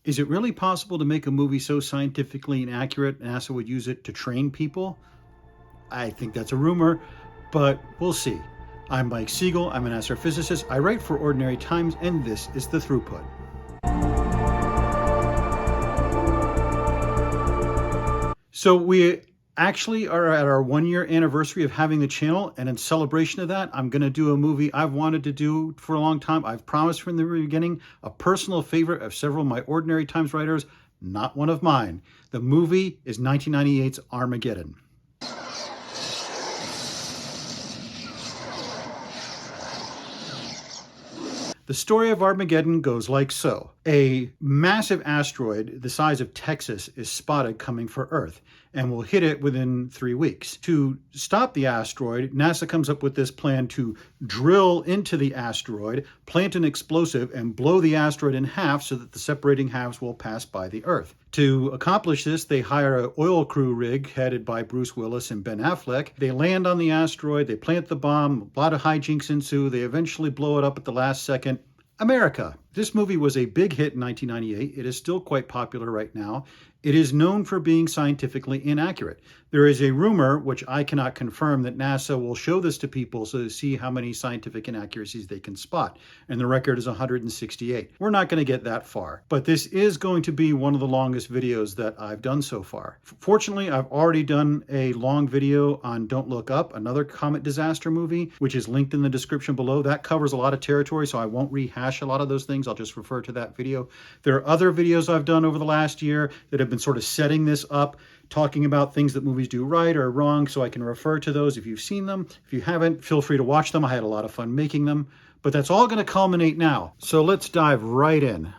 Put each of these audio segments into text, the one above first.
Is it really possible to make a movie so scientifically inaccurate NASA would use it to train people? I think that's a rumor, but we'll see. I'm Mike Siegel. I'm an astrophysicist. I write for Ordinary Times, and this is The Throughput. So we actually are at our 1-year anniversary of having the channel, and in celebration of that, I'm going to do a movie I've wanted to do for a long time. I've promised from the beginning, a personal favorite of several of my Ordinary Times writers, not one of mine. The movie is 1998's Armageddon. The story of Armageddon goes like so. A massive asteroid the size of Texas is spotted coming for Earth and will hit it within 3 weeks. To stop the asteroid, NASA comes up with this plan to drill into the asteroid, plant an explosive, and blow the asteroid in half so that the separating halves will pass by the Earth. To accomplish this, they hire an oil crew rig headed by Bruce Willis and Ben Affleck. They land on the asteroid, they plant the bomb, a lot of hijinks ensue, they eventually blow it up at the last second. America. This movie was a big hit in 1998. It is still quite popular right now. It is known for being scientifically inaccurate. There is a rumor, which I cannot confirm, that NASA will show this to people so to see how many scientific inaccuracies they can spot. And the record is 168. We're not going to get that far, but this is going to be one of the longest videos that I've done so far. Fortunately, I've already done a long video on Don't Look Up, another comet disaster movie, which is linked in the description below. That covers a lot of territory, so I won't rehash a lot of those things. I'll just refer to that video. There are other videos I've done over the last year that have been sort of setting this up, talking about things that movies do right or wrong, so I can refer to those if you've seen them. If you haven't, feel free to watch them. I had a lot of fun making them, but that's all going to culminate now. So let's dive right in.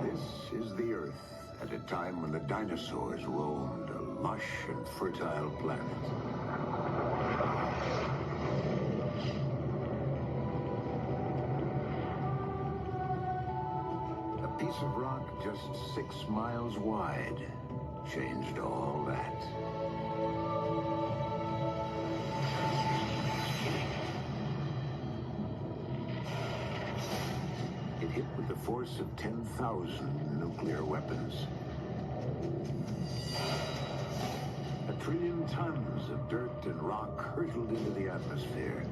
This is the Earth at a time when the dinosaurs roamed a lush and fertile planet. A piece of rock just 6 miles wide changed all that. It hit with the force of 10,000 nuclear weapons. 1 trillion tons of dirt and rock hurtled into the atmosphere,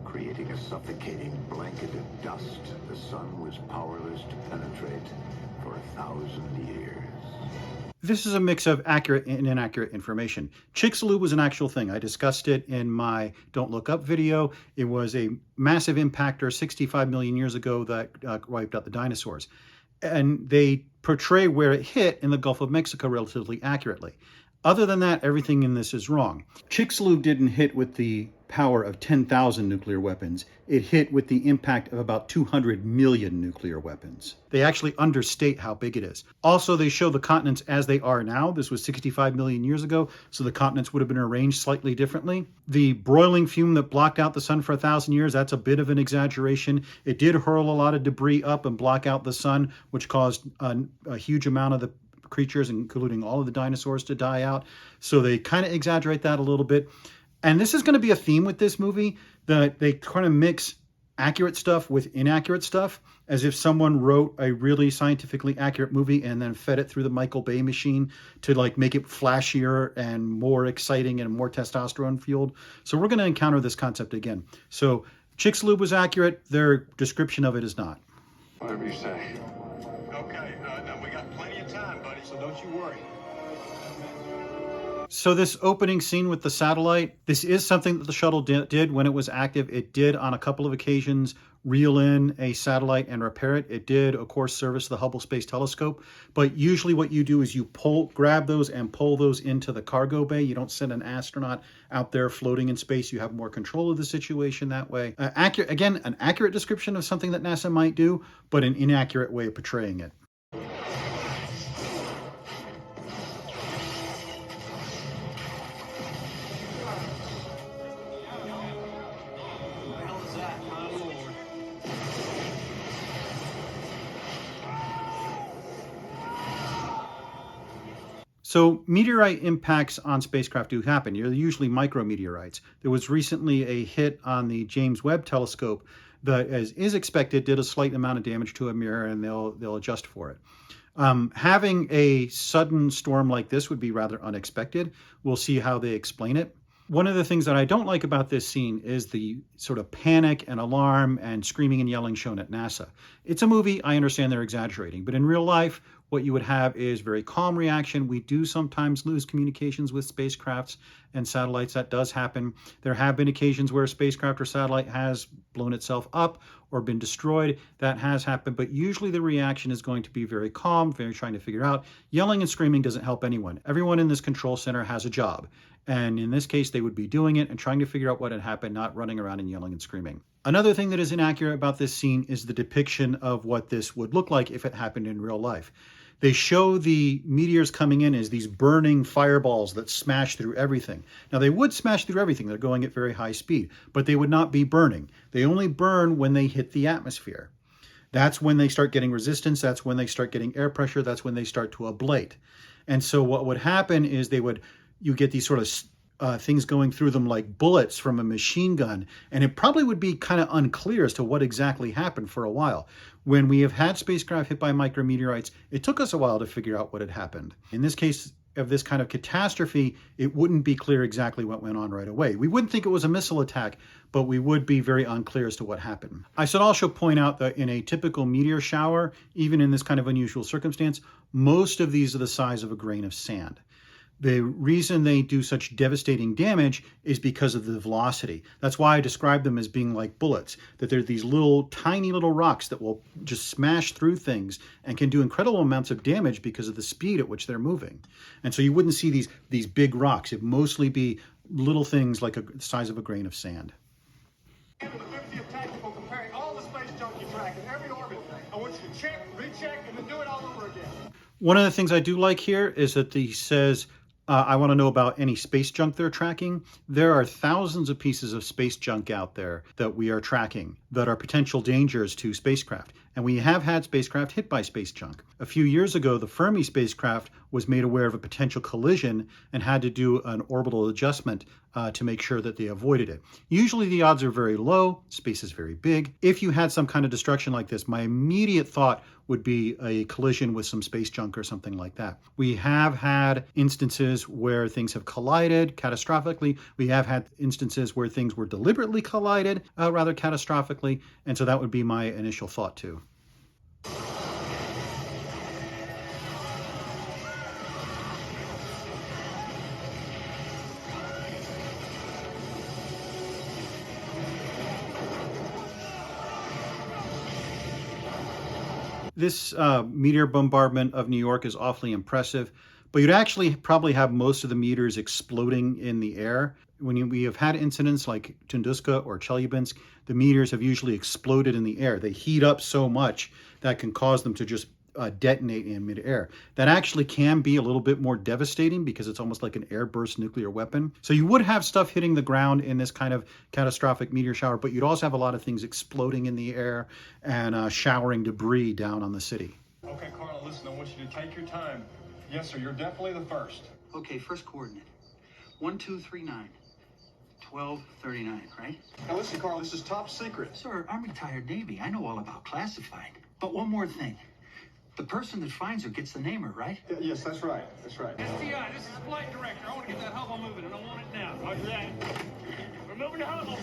creating a suffocating blanket of dust the sun was powerless to penetrate for 1,000 years. This is a mix of accurate and inaccurate information. Chicxulub was an actual thing. I discussed it in my Don't Look Up video. It was a massive impactor 65 million years ago that wiped out the dinosaurs. And they portray where it hit in the Gulf of Mexico relatively accurately. Other than that, everything in this is wrong. Chicxulub didn't hit with the power of 10,000 nuclear weapons. It hit with the impact of about 200 million nuclear weapons. They actually understate how big it is. Also, they show the continents as they are now. This was 65 million years ago, so the continents would have been arranged slightly differently. The broiling fume that blocked out the sun for 1,000 years, that's a bit of an exaggeration. It did hurl a lot of debris up and block out the sun, which caused a huge amount of the creatures, including all of the dinosaurs, to die out. So they kind of exaggerate that a little bit. And this is going to be a theme with this movie, that they kind of mix accurate stuff with inaccurate stuff, as if someone wrote a really scientifically accurate movie and then fed it through the Michael Bay machine to like make it flashier and more exciting and more testosterone fueled. So we're going to encounter this concept again. So Chicxulub was accurate. Their description of it is not. Whatever you say. Okay, now we got plenty of time, buddy, so don't you worry. So this opening scene with the satellite, this is something that the shuttle did when it was active. It did on a couple of occasions reel in a satellite and repair it. It did, of course, service the Hubble Space Telescope. But usually what you do is you grab those and pull those into the cargo bay. You don't send an astronaut out there floating in space. You have more control of the situation that way. Again, an accurate description of something that NASA might do, but an inaccurate way of portraying it. So meteorite impacts on spacecraft do happen. They're usually micrometeorites. There was recently a hit on the James Webb Telescope that, as is expected, did a slight amount of damage to a mirror, and they'll adjust for it. Having a sudden storm like this would be rather unexpected. We'll see how they explain it. One of the things that I don't like about this scene is the sort of panic and alarm and screaming and yelling shown at NASA. It's a movie, I understand they're exaggerating, but in real life, what you would have is very calm reaction. We do sometimes lose communications with spacecrafts and satellites. That does happen. There have been occasions where a spacecraft or satellite has blown itself up or been destroyed. That has happened, but usually the reaction is going to be very calm, very trying to figure out. Yelling and screaming doesn't help anyone. Everyone in this control center has a job. And in this case, they would be doing it and trying to figure out what had happened, not running around and yelling and screaming. Another thing that is inaccurate about this scene is the depiction of what this would look like if it happened in real life. They show the meteors coming in as these burning fireballs that smash through everything. Now, they would smash through everything. They're going at very high speed, but they would not be burning. They only burn when they hit the atmosphere. That's when they start getting resistance. That's when they start getting air pressure. That's when they start to ablate. And so what would happen is you get these sort of things going through them like bullets from a machine gun. And it probably would be kind of unclear as to what exactly happened for a while. When we have had spacecraft hit by micrometeorites, it took us a while to figure out what had happened. In this case of this kind of catastrophe, it wouldn't be clear exactly what went on right away. We wouldn't think it was a missile attack, but we would be very unclear as to what happened. I should also point out that in a typical meteor shower, even in this kind of unusual circumstance, most of these are the size of a grain of sand. The reason they do such devastating damage is because of the velocity. That's why I describe them as being like bullets, that they're these tiny little rocks that will just smash through things and can do incredible amounts of damage because of the speed at which they're moving. And so you wouldn't see these big rocks. It'd mostly be little things like the size of a grain of sand. The 50th tactical comparing all the space junk you track in every orbit. I want you to check, recheck, and then do it all over again. One of the things I do like here is that he says, I want to know about any space junk they're tracking. There are thousands of pieces of space junk out there that we are tracking that are potential dangers to spacecraft. And we have had spacecraft hit by space junk. A few years ago, the Fermi spacecraft was made aware of a potential collision and had to do an orbital adjustment to make sure that they avoided it. Usually the odds are very low. Space is very big. If you had some kind of destruction like this, my immediate thought would be a collision with some space junk or something like that. We have had instances where things have collided catastrophically. We have had instances where things were deliberately collided rather catastrophically. And so that would be my initial thought too. This meteor bombardment of New York is awfully impressive, but you'd actually probably have most of the meteors exploding in the air. When we have had incidents like Tunguska or Chelyabinsk, the meteors have usually exploded in the air. They heat up so much that can cause them to just detonate in midair. That actually can be a little bit more devastating because it's almost like an airburst nuclear weapon. So you would have stuff hitting the ground in this kind of catastrophic meteor shower, but you'd also have a lot of things exploding in the air and showering debris down on the city. Okay, Carla, listen, I want you to take your time. Yes, sir, you're definitely the first. Okay, first coordinate. 1239. 1239, right? Now listen, Carl, this is top secret. Sir, I'm retired Navy. I know all about classified. But one more thing. The person that finds her gets the namer, right? Yes, that's right. That's right. STI, this is flight director. I want to get that hubble moving, and I want it now. Roger that. We're moving the hubble.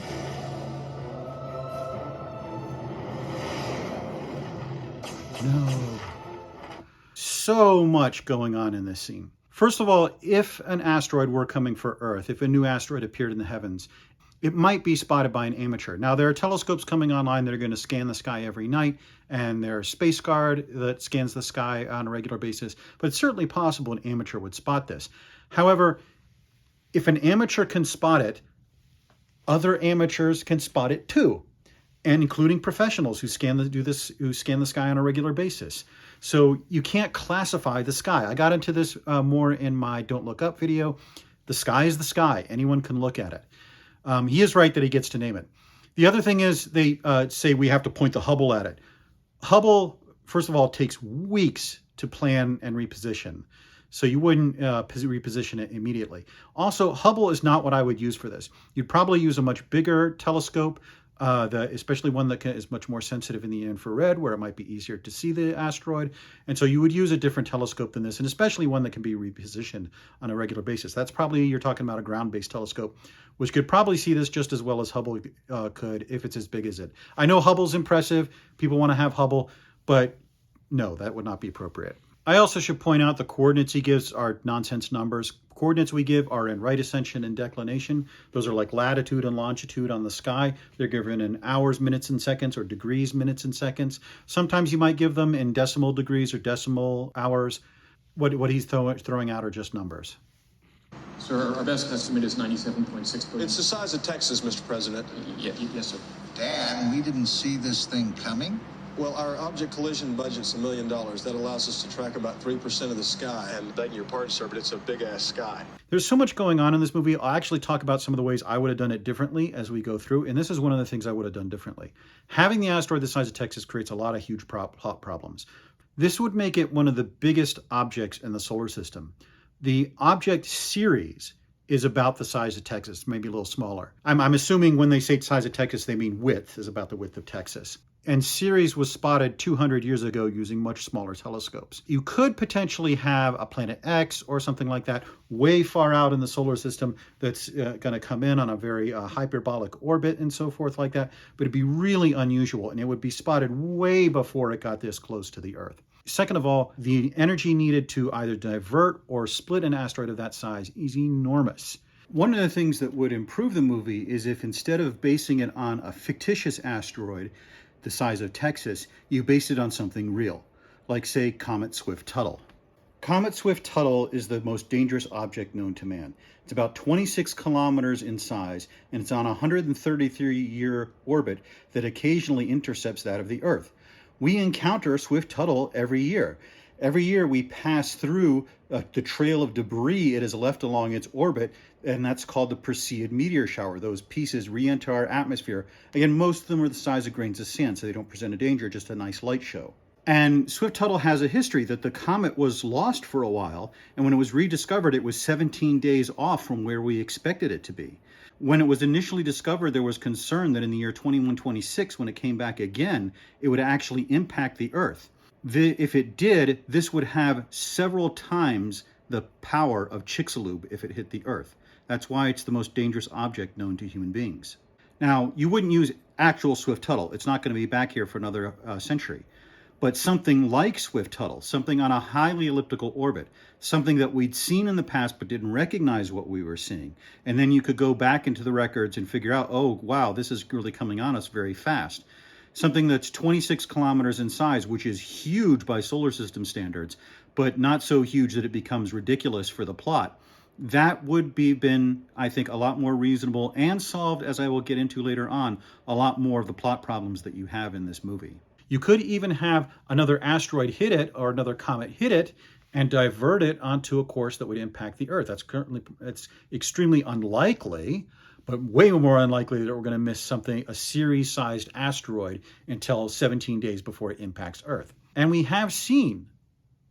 No. So much going on in this scene. First of all, if an asteroid were coming for Earth, if a new asteroid appeared in the heavens, it might be spotted by an amateur. Now, there are telescopes coming online that are going to scan the sky every night, and there's Space Guard that scans the sky on a regular basis, but it's certainly possible an amateur would spot this. However, if an amateur can spot it, other amateurs can spot it too, and including professionals who scan the sky on a regular basis. So you can't classify the sky. I got into this more in my Don't Look Up video. The sky is the sky. Anyone can look at it. He is right that he gets to name it. The other thing is they say we have to point the Hubble at it. Hubble, first of all, takes weeks to plan and reposition. So you wouldn't reposition it immediately. Also, Hubble is not what I would use for this. You'd probably use a much bigger telescope, especially one that is much more sensitive in the infrared, where it might be easier to see the asteroid. And so you would use a different telescope than this, and especially one that can be repositioned on a regular basis. That's probably, you're talking about a ground-based telescope, which could probably see this just as well as Hubble could if it's as big as it. I know Hubble's impressive. People want to have Hubble, but no, that would not be appropriate. I also should point out the coordinates he gives are nonsense numbers. Coordinates we give are in right ascension and declination. Those are like latitude and longitude on the sky. They're given in hours, minutes, and seconds, or degrees, minutes, and seconds. Sometimes you might give them in decimal degrees or decimal hours. What he's throwing out are just numbers. Sir, our best estimate is 97.6 billion. It's the size of Texas, Mr. President. Yes, sir. Dan, we didn't see this thing coming. Well, our object collision budget's $1 million. That allows us to track about 3% of the sky. And begging your pardon, sir, but it's a big-ass sky. There's so much going on in this movie. I'll actually talk about some of the ways I would have done it differently as we go through, and this is one of the things I would have done differently. Having the asteroid the size of Texas creates a lot of huge plot problems. This would make it one of the biggest objects in the solar system. The object Ceres is about the size of Texas, maybe a little smaller. I'm assuming when they say size of Texas, they mean width, is about the width of Texas. And Ceres was spotted 200 years ago using much smaller telescopes. You could potentially have a planet X or something like that way far out in the solar system that's going to come in on a very hyperbolic orbit and so forth like that, but it'd be really unusual, and it would be spotted way before it got this close to the Earth. Second of all, the energy needed to either divert or split an asteroid of that size is enormous. One of the things that would improve the movie is if instead of basing it on a fictitious asteroid the size of Texas, you base it on something real, like say Comet Swift-Tuttle. Comet Swift-Tuttle is the most dangerous object known to man. It's about 26 kilometers in size, and it's on a 133-year orbit that occasionally intercepts that of the Earth. We encounter Swift-Tuttle every year. Every year we pass through the trail of debris it has left along its orbit, and that's called the Perseid meteor shower. Those pieces re-enter our atmosphere. Again, most of them are the size of grains of sand, so they don't present a danger, just a nice light show. And Swift-Tuttle has a history that the comet was lost for a while, and when it was rediscovered, it was 17 days off from where we expected it to be. When it was initially discovered, there was concern that in the year 2126, when it came back again, it would actually impact the Earth. If it did, this would have several times the power of Chicxulub if it hit the Earth. That's why it's the most dangerous object known to human beings. Now, you wouldn't use actual Swift-Tuttle. It's not going to be back here for another century. But something like Swift-Tuttle, something on a highly elliptical orbit, something that we'd seen in the past but didn't recognize what we were seeing. And then you could go back into the records and figure out, oh, wow, this is really coming on us very fast. Something that's 26 kilometers in size, which is huge by solar system standards, but not so huge that it becomes ridiculous for the plot. That would been, I think, a lot more reasonable and solved, as I will get into later on, a lot more of the plot problems that you have in this movie. You could even have another asteroid hit it or another comet hit it and divert it onto a course that would impact the Earth. It's extremely unlikely, but way more unlikely that we're going to miss a Ceres-sized asteroid until 17 days before it impacts Earth. And we have seen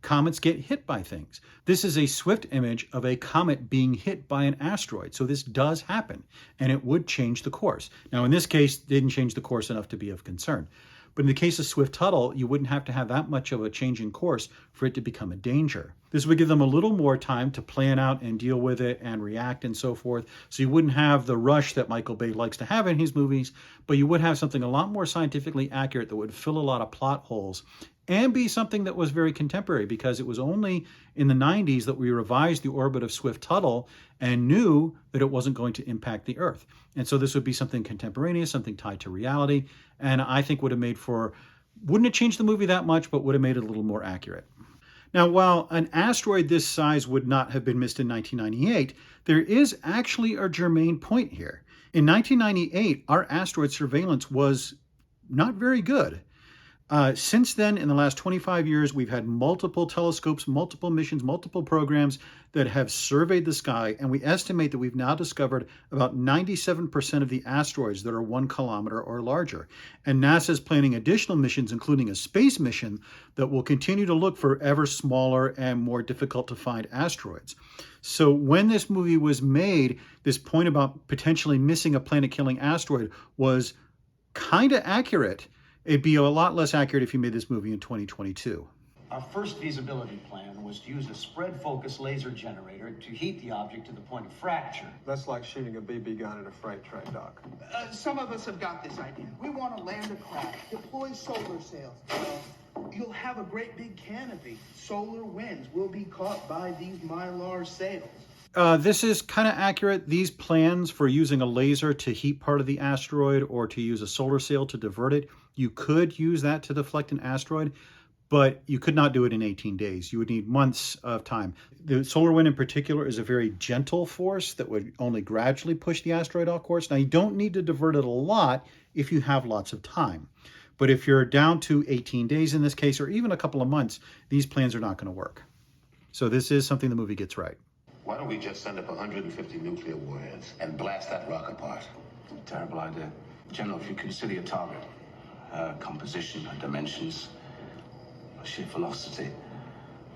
comets get hit by things. This is a Swift image of a comet being hit by an asteroid. So this does happen, and it would change the course. Now, in this case, it didn't change the course enough to be of concern. But in the case of Swift-Tuttle, you wouldn't have to have that much of a change in course for it to become a danger. This would give them a little more time to plan out and deal with it and react and so forth. So you wouldn't have the rush that Michael Bay likes to have in his movies, but you would have something a lot more scientifically accurate that would fill a lot of plot holes and be something that was very contemporary, because it was only in the 90s that we revised the orbit of Swift-Tuttle and knew that it wasn't going to impact the Earth. And so this would be something contemporaneous, something tied to reality, and I think wouldn't have changed the movie that much, but would have made it a little more accurate. Now, while an asteroid this size would not have been missed in 1998, there is actually a germane point here. In 1998, our asteroid surveillance was not very good. Since then, in the last 25 years, we've had multiple telescopes, multiple missions, multiple programs that have surveyed the sky, and we estimate that we've now discovered about 97% of the asteroids that are 1 kilometer or larger. And NASA is planning additional missions, including a space mission, that will continue to look for ever smaller and more difficult to find asteroids. So when this movie was made, this point about potentially missing a planet-killing asteroid was kind of accurate. It'd be a lot less accurate if you made this movie in 2022. Our first feasibility plan was to use a spread focus laser generator to heat the object to the point of fracture. That's like shooting a BB gun at a freight train, Doc. Some of us have got this idea. We want to land a craft, deploy solar sails. You'll have a great big canopy. Solar winds will be caught by these mylar sails. This is kind of accurate. These plans for using a laser to heat part of the asteroid or to use a solar sail to divert it, you could use that to deflect an asteroid, but you could not do it in 18 days. You would need months of time. The solar wind in particular is a very gentle force that would only gradually push the asteroid off course. Now, you don't need to divert it a lot if you have lots of time. But if you're down to 18 days in this case, or even a couple of months, these plans are not going to work. So this is something the movie gets right. Why don't we just send up 150 nuclear warheads and blast that rock apart? Terrible idea. General, if you consider your target, composition, dimensions, sheer velocity,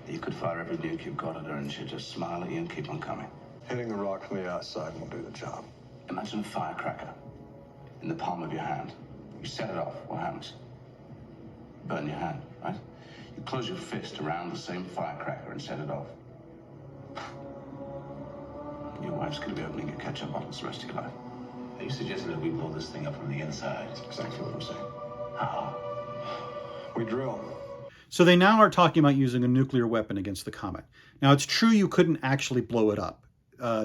you could fire every nuke you've got at her and she'd just smile at you and keep on coming. Hitting the rock from the outside won't do the job. Imagine a firecracker in the palm of your hand. You set it off, what happens? Burn your hand, right? You close your fist around the same firecracker and set it off. Your wife's gonna be opening your ketchup bottles the rest of your life. Are you suggesting that we blow this thing up from the inside? That's exactly what I'm saying. How? We drill. So they now are talking about using a nuclear weapon against the comet. Now, it's true you couldn't actually blow it up.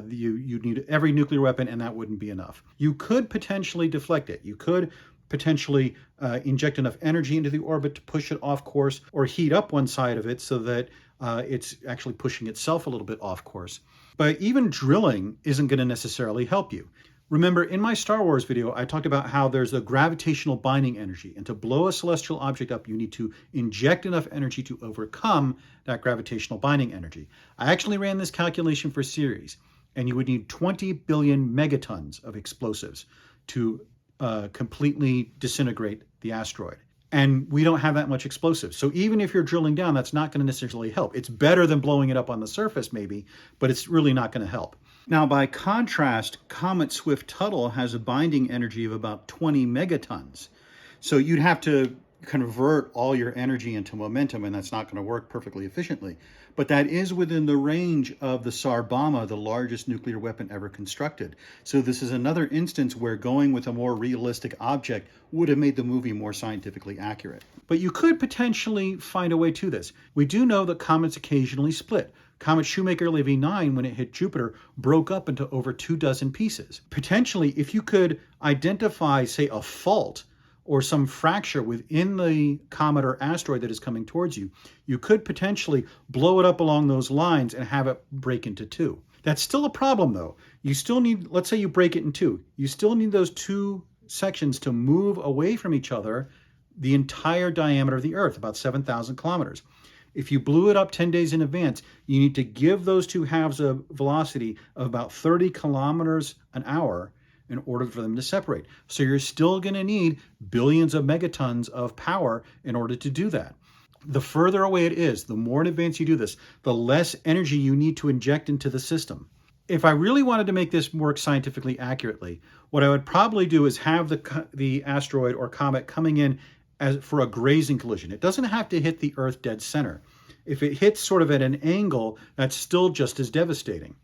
You'd need every nuclear weapon, and that wouldn't be enough. You could potentially deflect it. You could potentially inject enough energy into the orbit to push it off course, or heat up one side of it so that it's actually pushing itself a little bit off course. But even drilling isn't going to necessarily help you. Remember, in my Star Wars video, I talked about how there's a gravitational binding energy, and to blow a celestial object up, you need to inject enough energy to overcome that gravitational binding energy. I actually ran this calculation for Ceres, and you would need 20 billion megatons of explosives to completely disintegrate the asteroid. And we don't have that much explosives. So even if you're drilling down, that's not going to necessarily help. It's better than blowing it up on the surface, maybe, but it's really not going to help. Now, by contrast, Comet Swift-Tuttle has a binding energy of about 20 megatons. So you'd have to convert all your energy into momentum, and that's not going to work perfectly efficiently. But that is within the range of the Tsar Bomba, the largest nuclear weapon ever constructed. So this is another instance where going with a more realistic object would have made the movie more scientifically accurate. But you could potentially find a way to this. We do know that comets occasionally split. Comet Shoemaker-Levy 9, when it hit Jupiter, broke up into over 24 pieces. Potentially, if you could identify, say, a fault or some fracture within the comet or asteroid that is coming towards you, you could potentially blow it up along those lines and have it break into two. That's still a problem, though. You still need, let's say you break it in two, you still need those two sections to move away from each other the entire diameter of the Earth, about 7,000 kilometers. If you blew it up 10 days in advance, you need to give those two halves a velocity of about 30 kilometers an hour in order for them to separate. So you're still going to need billions of megatons of power in order to do that. The further away it is, the more in advance you do this, the less energy you need to inject into the system. If I really wanted to make this work scientifically accurately, what I would probably do is have the asteroid or comet coming in for a grazing collision. It doesn't have to hit the Earth dead center. If it hits sort of at an angle, that's still just as devastating.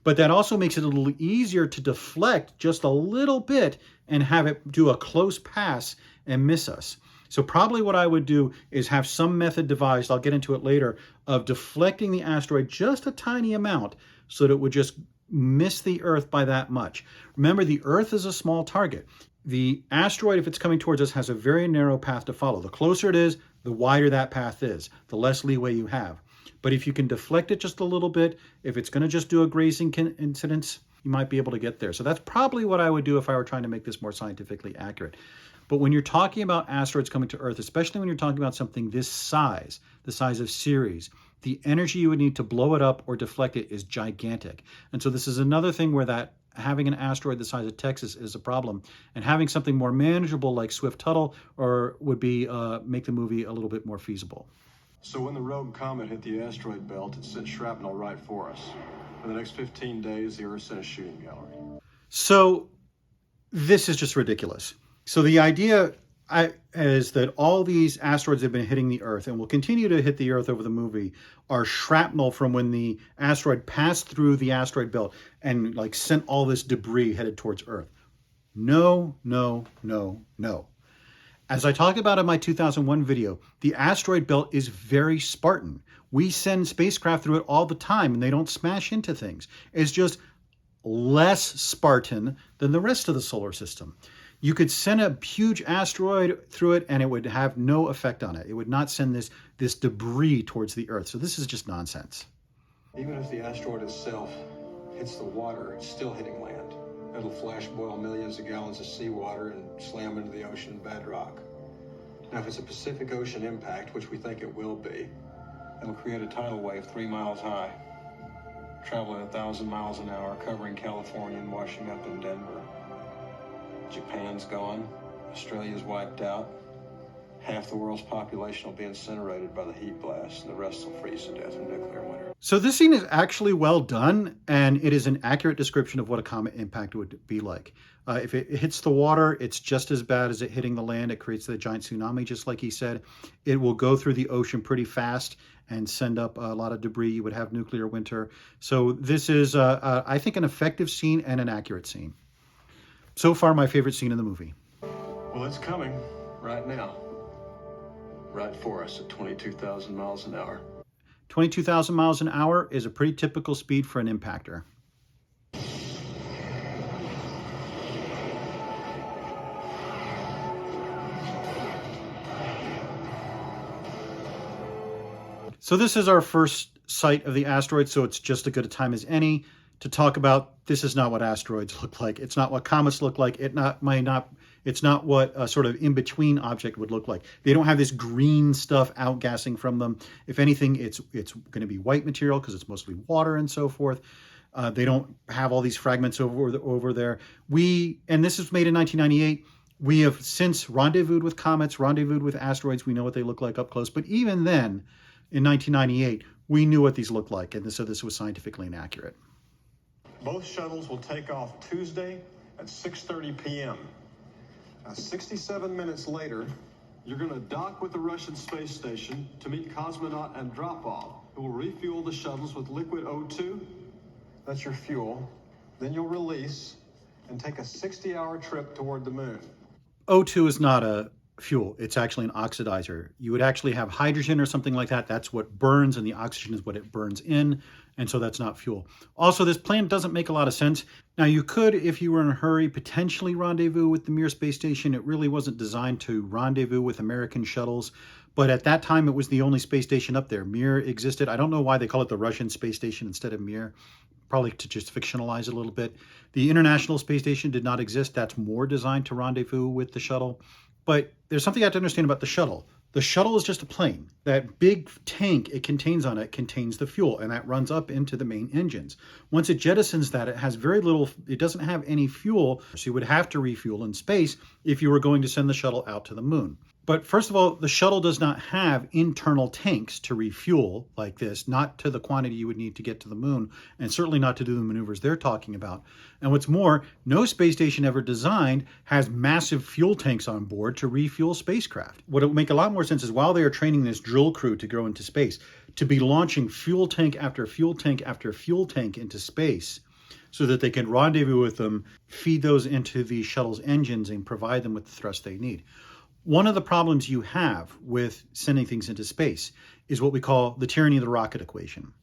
But that also makes it a little easier to deflect just a little bit and have it do a close pass and miss us. So probably what I would do is have some method devised, I'll get into it later, of deflecting the asteroid just a tiny amount so that it would just miss the Earth by that much. Remember, the Earth is a small target. The asteroid, if it's coming towards us, has a very narrow path to follow. The closer it is, the wider that path is, the less leeway you have. But if you can deflect it just a little bit, if it's going to just do a grazing incidence, you might be able to get there. So that's probably what I would do if I were trying to make this more scientifically accurate. But when you're talking about asteroids coming to Earth, especially when you're talking about something this size, the size of Ceres, the energy you would need to blow it up or deflect it is gigantic. And so this is another thing where that having an asteroid the size of Texas is a problem, and having something more manageable like Swift-Tuttle would be make the movie a little bit more feasible. So when the rogue comet hit the asteroid belt, it sent shrapnel right for us. For the next 15 days, the Earth sent a shooting gallery. So this is just ridiculous. So the idea is that all these asteroids have been hitting the Earth and will continue to hit the Earth over the movie are shrapnel from when the asteroid passed through the asteroid belt and like sent all this debris headed towards Earth. No, no, no, no. As I talked about in my 2001 video, the asteroid belt is very Spartan. We send spacecraft through it all the time and they don't smash into things. It's just less Spartan than the rest of the solar system. You could send a huge asteroid through it and it would have no effect on it. It would not send this debris towards the Earth. So this is just nonsense. Even if the asteroid itself hits the water, it's still hitting land. It'll flash boil millions of gallons of seawater and slam into the ocean bedrock. Now, if it's a Pacific Ocean impact, which we think it will be, it'll create a tidal wave 3 miles high, traveling 1,000 miles an hour, covering California and washing up in Denver. Japan's gone, Australia's wiped out, half the world's population will be incinerated by the heat blast, and the rest will freeze to death in nuclear winter. So this scene is actually well done, and it is an accurate description of what a comet impact would be like. If it hits the water, it's just as bad as it hitting the land. It creates the giant tsunami, just like he said. It will go through the ocean pretty fast and send up a lot of debris. You would have nuclear winter. So this is, I think, an effective scene and an accurate scene. So far, my favorite scene in the movie. Well, it's coming right now. Right for us at 22,000 miles an hour. 22,000 miles an hour is a pretty typical speed for an impactor. So this is our first sight of the asteroid, so it's just as good a time as any to talk about this is not what asteroids look like. It's not what comets look like. It's not what a sort of in-between object would look like. They don't have this green stuff outgassing from them. If anything, it's going to be white material because it's mostly water and so forth. They don't have all these fragments over there. And this was made in 1998. We have since rendezvoused with comets, rendezvoused with asteroids. We know what they look like up close. But even then, in 1998, we knew what these looked like. And so this was scientifically inaccurate. Both shuttles will take off Tuesday at 6:30 p.m. Now, 67 minutes later, you're going to dock with the Russian space station to meet cosmonaut Andropov, who will refuel the shuttles with liquid O2. That's your fuel. Then you'll release and take a 60-hour trip toward the moon. O2 is not a fuel. It's actually an oxidizer. You would actually have hydrogen or something like that. That's what burns, and the oxygen is what it burns in. And so that's not fuel. Also, this plan doesn't make a lot of sense. Now, you could, if you were in a hurry, potentially rendezvous with the Mir space station. It really wasn't designed to rendezvous with American shuttles. But at that time, it was the only space station up there. Mir existed. I don't know why they call it the Russian space station instead of Mir. Probably to just fictionalize it a little bit. The International Space Station did not exist. That's more designed to rendezvous with the shuttle. But there's something you have to understand about the shuttle. The shuttle is just a plane. That big tank it contains on it contains the fuel, and that runs up into the main engines. Once it jettisons that, it has very little, it doesn't have any fuel, so you would have to refuel in space if you were going to send the shuttle out to the moon. But first of all, the shuttle does not have internal tanks to refuel like this, not to the quantity you would need to get to the moon, and certainly not to do the maneuvers they're talking about. And what's more, no space station ever designed has massive fuel tanks on board to refuel spacecraft. What would make a lot more sense is while they are training this drill crew to go into space, to be launching fuel tank after fuel tank after fuel tank into space so that they can rendezvous with them, feed those into the shuttle's engines, and provide them with the thrust they need. One of the problems you have with sending things into space is what we call the tyranny of the rocket equation.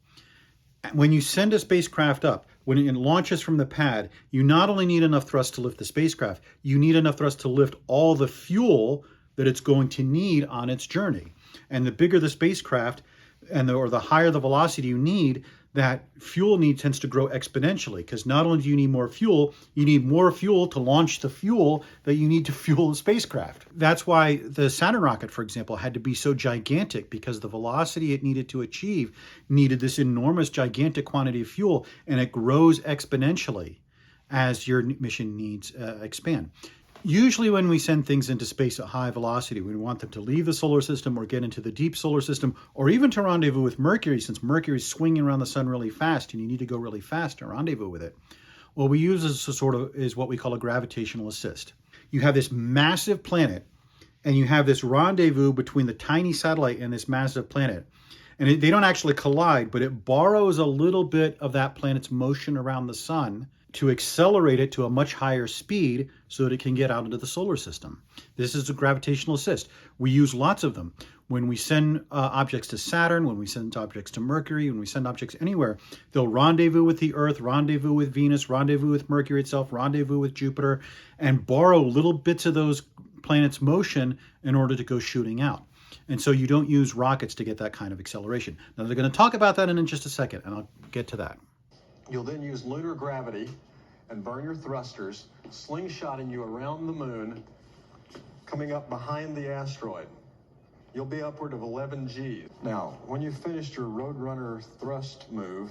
When you send a spacecraft up, when it launches from the pad, you not only need enough thrust to lift the spacecraft, you need enough thrust to lift all the fuel that it's going to need on its journey. And the bigger the spacecraft, or the higher the velocity you need, that fuel need tends to grow exponentially, because not only do you need more fuel, you need more fuel to launch the fuel that you need to fuel the spacecraft. That's why the Saturn rocket, for example, had to be so gigantic, because the velocity it needed to achieve needed this enormous, gigantic quantity of fuel, and it grows exponentially as your mission needs expand. Usually when we send things into space at high velocity, we want them to leave the solar system or get into the deep solar system, or even to rendezvous with Mercury, since Mercury is swinging around the sun really fast and you need to go really fast to rendezvous with it. What we use is what we call a gravitational assist. You have this massive planet, and you have this rendezvous between the tiny satellite and this massive planet. And they don't actually collide, but it borrows a little bit of that planet's motion around the sun to accelerate it to a much higher speed so that it can get out into the solar system. This is a gravitational assist. We use lots of them. When we send objects to Saturn, when we send objects to Mercury, when we send objects anywhere, they'll rendezvous with the Earth, rendezvous with Venus, rendezvous with Mercury itself, rendezvous with Jupiter, and borrow little bits of those planets' motion in order to go shooting out. And so you don't use rockets to get that kind of acceleration. Now, they're going to talk about that in just a second, and I'll get to that. You'll then use lunar gravity and burn your thrusters, slingshotting you around the moon, coming up behind the asteroid. You'll be upward of 11 Gs. Now, when you've finished your Roadrunner thrust move,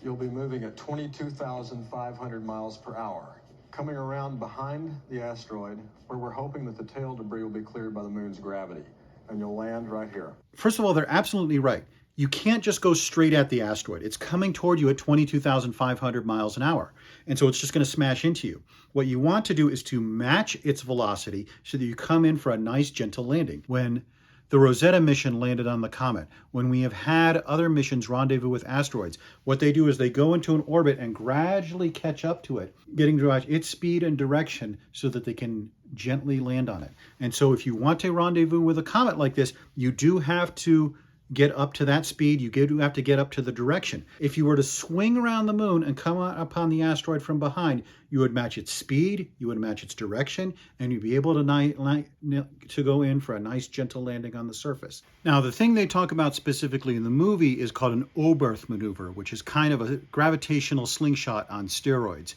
you'll be moving at 22,500 miles per hour, coming around behind the asteroid, where we're hoping that the tail debris will be cleared by the moon's gravity, and you'll land right here. First of all, they're absolutely right. You can't just go straight at the asteroid. It's coming toward you at 22,500 miles an hour. And so it's just going to smash into you. What you want to do is to match its velocity so that you come in for a nice gentle landing. When the Rosetta mission landed on the comet, when we have had other missions rendezvous with asteroids, what they do is they go into an orbit and gradually catch up to it, getting to its speed and direction so that they can gently land on it. And so if you want to rendezvous with a comet like this, you do have to get up to that speed. You do have to get up to the direction. If you were to swing around the moon and come upon the asteroid from behind, you would match its speed, you would match its direction, and you'd be able to go in for a nice gentle landing on the surface. Now, the thing they talk about specifically in the movie is called an Oberth maneuver, which is kind of a gravitational slingshot on steroids.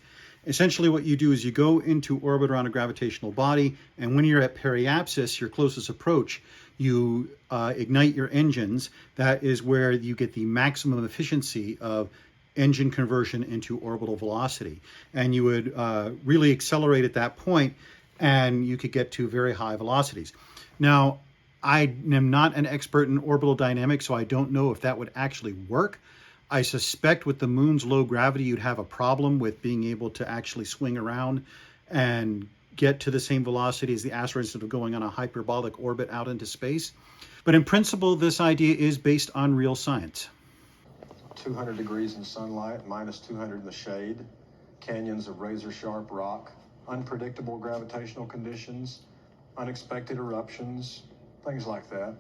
Essentially what you do is you go into orbit around a gravitational body, and when you're at periapsis, your closest approach, you ignite your engines. That is where you get the maximum efficiency of engine conversion into orbital velocity. And you would really accelerate at that point, and you could get to very high velocities. Now, I am not an expert in orbital dynamics, so I don't know if that would actually work. I suspect with the moon's low gravity, you'd have a problem with being able to actually swing around and get to the same velocity as the asteroid instead of going on a hyperbolic orbit out into space. But in principle, this idea is based on real science. 200 degrees in sunlight, minus 200 in the shade, canyons of razor-sharp rock, unpredictable gravitational conditions, unexpected eruptions, things like that.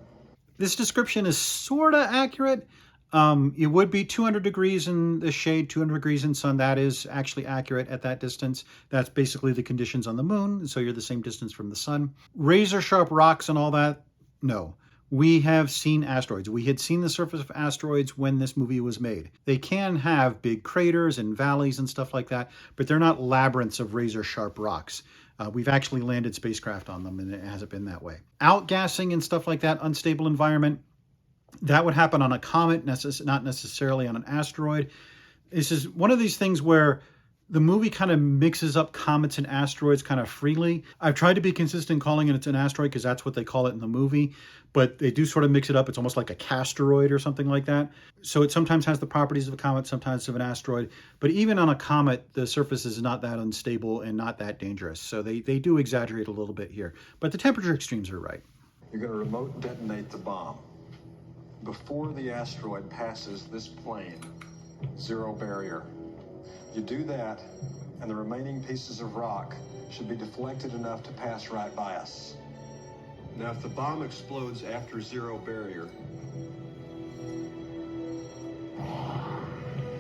This description is sort of accurate. It would be 200 degrees in the shade, 200 degrees in sun. That is actually accurate at that distance. That's basically the conditions on the moon, so you're the same distance from the sun. Razor sharp rocks and all that, no. We have seen asteroids. We had seen the surface of asteroids when this movie was made. They can have big craters and valleys and stuff like that, but they're not labyrinths of razor sharp rocks. We've actually landed spacecraft on them, and it hasn't been that way. Outgassing and stuff like that, unstable environment, that would happen on a comet, not necessarily on an asteroid. This is one of these things where the movie kind of mixes up comets and asteroids kind of freely. I've tried to be consistent calling it's an asteroid because that's what they call it in the movie, but they do sort of mix it up. It's almost like a casteroid or something like that. So it sometimes has the properties of a comet, sometimes of an asteroid. But even on a comet, the surface is not that unstable and not that dangerous. So they do exaggerate a little bit here. But the temperature extremes are right. You're going to remote detonate the bomb. Before the asteroid passes this plane, zero barrier. You do that, and the remaining pieces of rock should be deflected enough to pass right by us. Now, if the bomb explodes after zero barrier,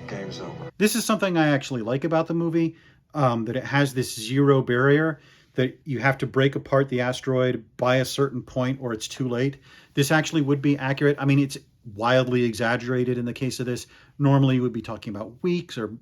game's over. This is something I actually like about the movie, that it has this zero barrier, that you have to break apart the asteroid by a certain point or it's too late. This actually would be accurate. I mean, it's wildly exaggerated in the case of this. Normally you would be talking about weeks or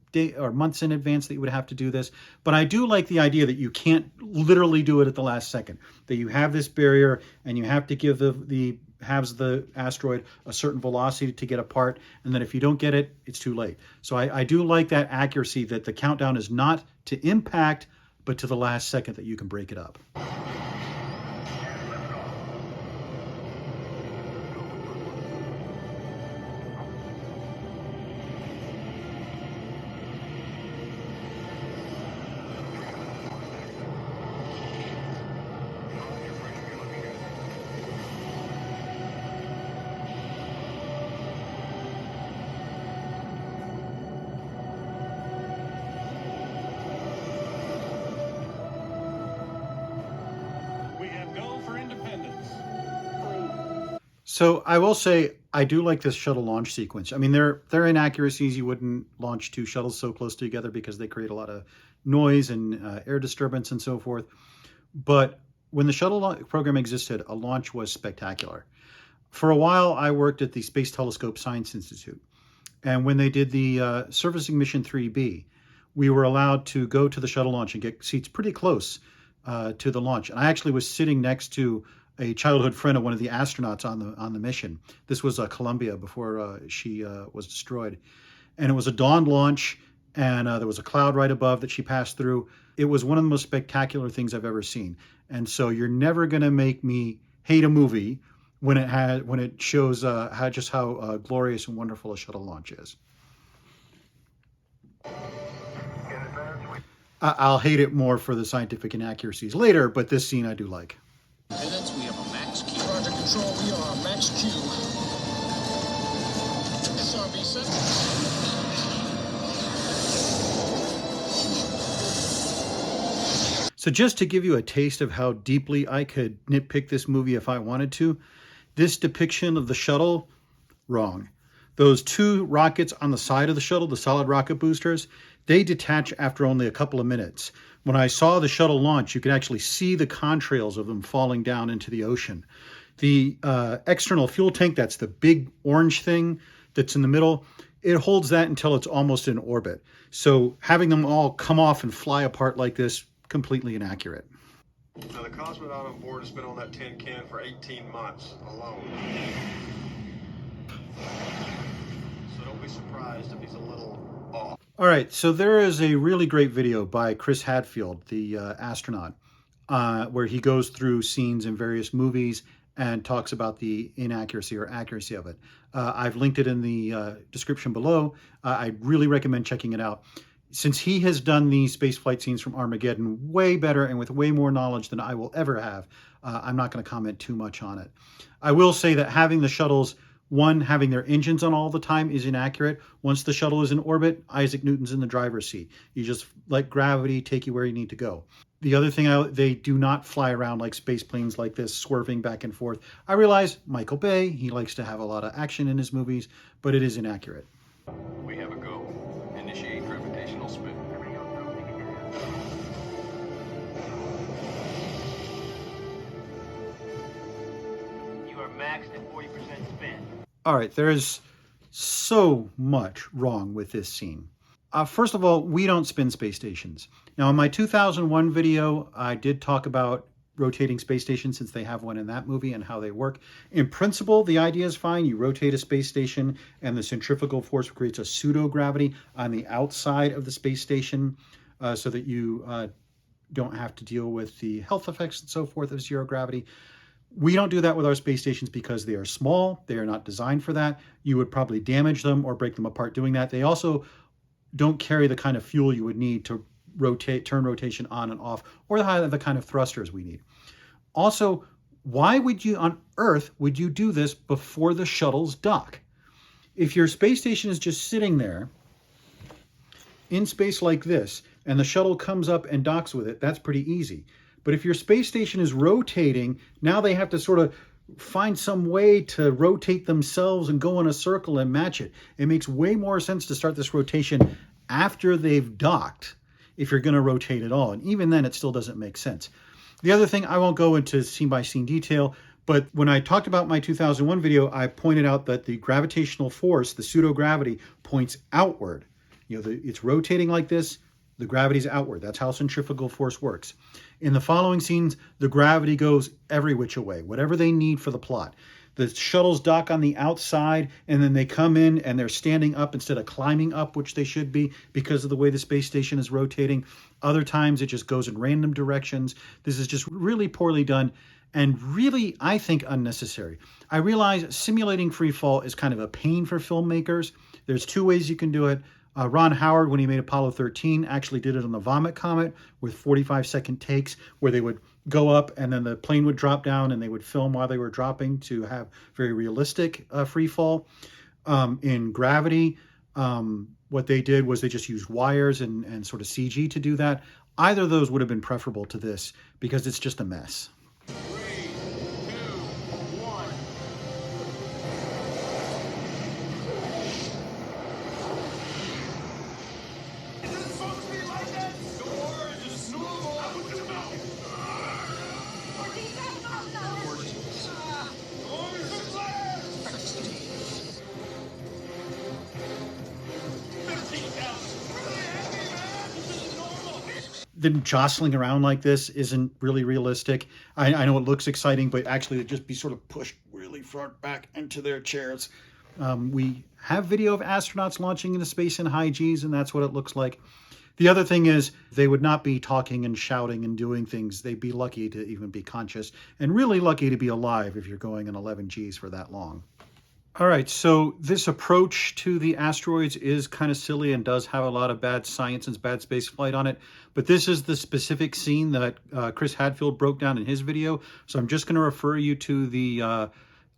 months in advance that you would have to do this. But I do like the idea that you can't literally do it at the last second, that you have this barrier and you have to give the asteroid a certain velocity to get apart. And then if you don't get it, it's too late. So I do like that accuracy, that the countdown is not to impact, but to the last second that you can break it up. So I will say I do like this shuttle launch sequence. I mean, there are inaccuracies. You wouldn't launch two shuttles so close together because they create a lot of noise and air disturbance and so forth. But when the shuttle program existed, a launch was spectacular. For a while, I worked at the Space Telescope Science Institute. And when they did the Surfacing Mission 3B, we were allowed to go to the shuttle launch and get seats pretty close to the launch. And I actually was sitting next to a childhood friend of one of the astronauts on the mission. This was Columbia before she was destroyed. And it was a dawn launch, and there was a cloud right above that she passed through. It was one of the most spectacular things I've ever seen. And so you're never going to make me hate a movie when it shows how glorious and wonderful a shuttle launch is. I'll hate it more for the scientific inaccuracies later, but this scene I do like. Minutes, we have a max Q. Roger, control, we are max Q. SRB set. So just to give you a taste of how deeply I could nitpick this movie if I wanted to, this depiction of the shuttle, wrong. Those two rockets on the side of the shuttle, the solid rocket boosters, they detach after only a couple of minutes. When I saw the shuttle launch, you could actually see the contrails of them falling down into the ocean. The external fuel tank, that's the big orange thing that's in the middle, it holds that until it's almost in orbit. So having them all come off and fly apart like this, completely inaccurate. Now, the cosmonaut on board has been on that tin can for 18 months alone. So don't be surprised if he's a little off. All right, so there is a really great video by Chris Hadfield, the astronaut, where he goes through scenes in various movies and talks about the inaccuracy or accuracy of it. I've linked it in the description below. I really recommend checking it out. Since he has done these spaceflight scenes from Armageddon way better and with way more knowledge than I will ever have, I'm not going to comment too much on it. I will say that having the shuttles, one, having their engines on all the time is inaccurate. Once the shuttle is in orbit, Isaac Newton's in the driver's seat. You just let gravity take you where you need to go. The other thing, they do not fly around like space planes like this, swerving back and forth. I realize Michael Bay, he likes to have a lot of action in his movies, but it is inaccurate. We have a go. Initiate gravitational spin. You are maxed at 40% spin. All right, there is so much wrong with this scene. First of all, we don't spin space stations. Now, in my 2001 video, I did talk about rotating space stations since they have one in that movie and how they work. In principle, the idea is fine. You rotate a space station and the centrifugal force creates a pseudo-gravity on the outside of the space station so that you don't have to deal with the health effects and so forth of zero gravity. We don't do that with our space stations because they are small. They are not designed for that. You would probably damage them or break them apart doing that. They also don't carry the kind of fuel you would need to turn rotation on and off, or the kind of thrusters we need. Also, why would you on Earth would you do this before the shuttles dock? If your space station is just sitting there in space like this, and the shuttle comes up and docks with it, that's pretty easy. But if your space station is rotating, now they have to sort of find some way to rotate themselves and go in a circle and match it. It makes way more sense to start this rotation after they've docked if you're going to rotate at all. And even then, it still doesn't make sense. The other thing, I won't go into scene-by-scene detail, but when I talked about my 2001 video, I pointed out that the gravitational force, the pseudo-gravity, points outward. You know, it's rotating like this, the gravity's outward. That's how centrifugal force works. In the following scenes, the gravity goes every which way, whatever they need for the plot. The shuttles dock on the outside, and then they come in and they're standing up instead of climbing up, which they should be because of the way the space station is rotating. Other times it just goes in random directions. This is just really poorly done and really, I think, unnecessary. I realize simulating free fall is kind of a pain for filmmakers. There's two ways you can do it. Ron Howard, when he made Apollo 13, actually did it on the Vomit Comet with 45-second takes where they would go up and then the plane would drop down and they would film while they were dropping to have very realistic free fall. In Gravity, what they did was they just used wires and sort of CG to do that. Either of those would have been preferable to this because it's just a mess. 3, 2, 1. them jostling around like this isn't really realistic. I know it looks exciting, but actually they'd just be sort of pushed really far back into their chairs. We have video of astronauts launching into space in high Gs, and that's what it looks like. The other thing is they would not be talking and shouting and doing things. They'd be lucky to even be conscious, and really lucky to be alive if you're going in 11 Gs for that long. All right, so this approach to the asteroids is kind of silly and does have a lot of bad science and bad space flight on it. But this is the specific scene that Chris Hadfield broke down in his video. So I'm just going to refer you to the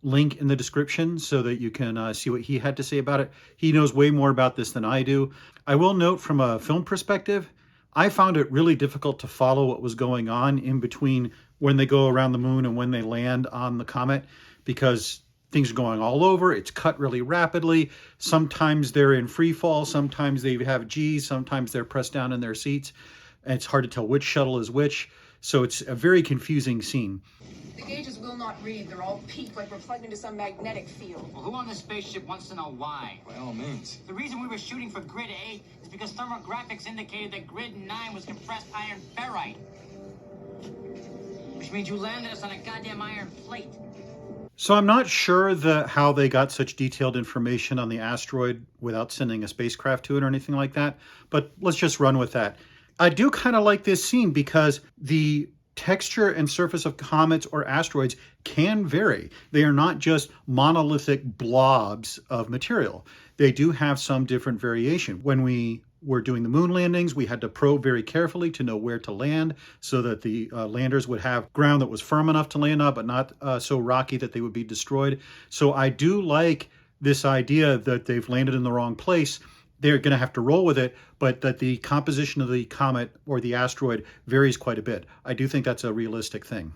link in the description so that you can see what he had to say about it. He knows way more about this than I do. I will note from a film perspective, I found it really difficult to follow what was going on in between when they go around the moon and when they land on the comet, because things are going all over. It's cut really rapidly. Sometimes they're in free fall. Sometimes they have G's. Sometimes they're pressed down in their seats. And it's hard to tell which shuttle is which. So it's a very confusing scene. The gauges will not read. They're all peaked like we're plugged into some magnetic field. Well, who on the spaceship wants to know why? By all means. The reason we were shooting for grid 8 is because thermographics indicated that grid 9 was compressed iron ferrite. Which means you landed us on a goddamn iron plate. So I'm not sure how they got such detailed information on the asteroid without sending a spacecraft to it or anything like that, but let's just run with that. I do kind of like this scene because the texture and surface of comets or asteroids can vary. They are not just monolithic blobs of material. They do have some different variation. When we were doing the moon landings, we had to probe very carefully to know where to land so that the landers would have ground that was firm enough to land on, but not so rocky that they would be destroyed. So I do like this idea that they've landed in the wrong place. They're going to have to roll with it, but that the composition of the comet or the asteroid varies quite a bit. I do think that's a realistic thing.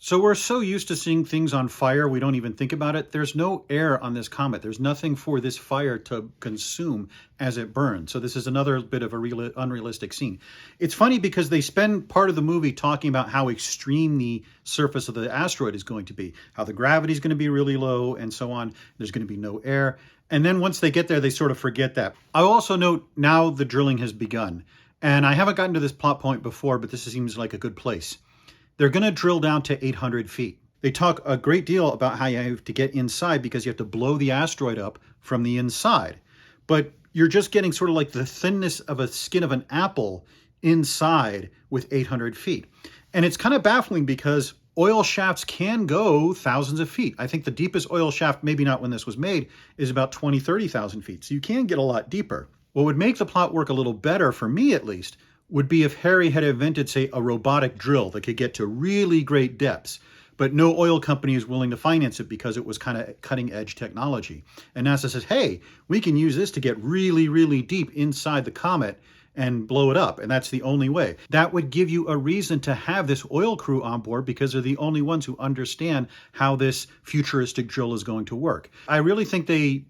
So we're so used to seeing things on fire, we don't even think about it. There's no air on this comet. There's nothing for this fire to consume as it burns. So this is another bit of a unrealistic scene. It's funny because they spend part of the movie talking about how extreme the surface of the asteroid is going to be, how the gravity is going to be really low and so on. There's going to be no air. And then once they get there, they sort of forget that. I'll also note now the drilling has begun. And I haven't gotten to this plot point before, but this seems like a good place. They're going to drill down to 800 feet. They talk a great deal about how you have to get inside because you have to blow the asteroid up from the inside. But you're just getting sort of like the thinness of a skin of an apple inside with 800 feet. And it's kind of baffling because oil shafts can go thousands of feet. I think the deepest oil shaft, maybe not when this was made, is about 20, 30,000 feet. So you can get a lot deeper. What would make the plot work a little better, for me at least, would be if Harry had invented, say, a robotic drill that could get to really great depths, but no oil company is willing to finance it because it was kind of cutting edge technology. And NASA says, hey, we can use this to get really, really deep inside the comet and blow it up. And that's the only way. That would give you a reason to have this oil crew on board because they're the only ones who understand how this futuristic drill is going to work. I really think they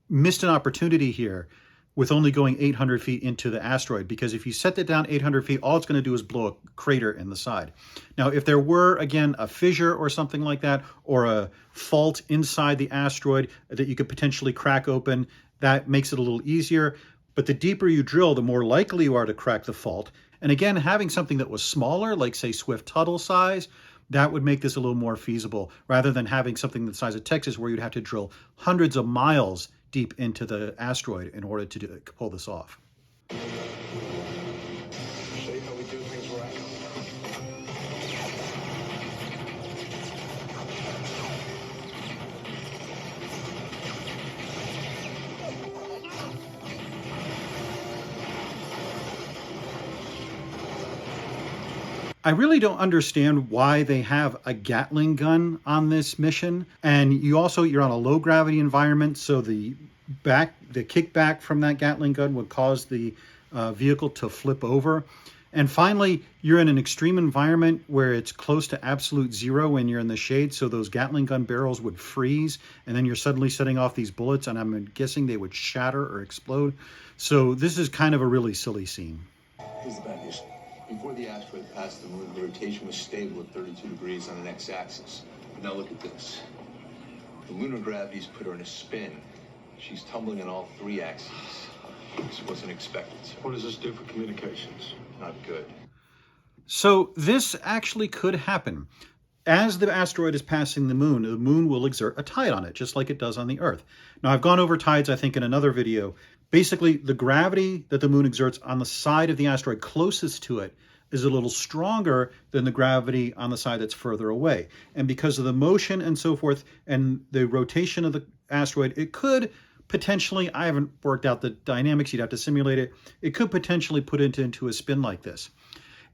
missed an opportunity here with only going 800 feet into the asteroid, because if you set it down 800 feet, all it's going to do is blow a crater in the side. Now, if there were, again, a fissure or something like that, or a fault inside the asteroid that you could potentially crack open, that makes it a little easier. But the deeper you drill, the more likely you are to crack the fault. And again, having something that was smaller, like, say, Swift-Tuttle size, that would make this a little more feasible, rather than having something the size of Texas where you'd have to drill hundreds of miles deep into the asteroid in order to pull this off. Show you how we do things right. I really don't understand why they have a Gatling gun on this mission. And you're on a low gravity environment, so the kickback from that Gatling gun would cause the vehicle to flip over. And finally, you're in an extreme environment where it's close to absolute zero when you're in the shade, so those Gatling gun barrels would freeze, and then you're suddenly setting off these bullets, and I'm guessing they would shatter or explode. So this is kind of a really silly scene. Here's the bad news. Before the asteroid passed the moon, the rotation was stable at 32 degrees on an x-axis. But now look at this. The lunar gravity's put her in a spin. She's tumbling on all three axes. This wasn't expected. What does this do for communications? Not good. So this actually could happen. As the asteroid is passing the moon will exert a tide on it, just like it does on the Earth. Now, I've gone over tides, I think, in another video. Basically, the gravity that the moon exerts on the side of the asteroid closest to it is a little stronger than the gravity on the side that's further away. And because of the motion and so forth, and the rotation of the asteroid, it could potentially, I haven't worked out the dynamics, you'd have to simulate it, it could potentially put it into a spin like this.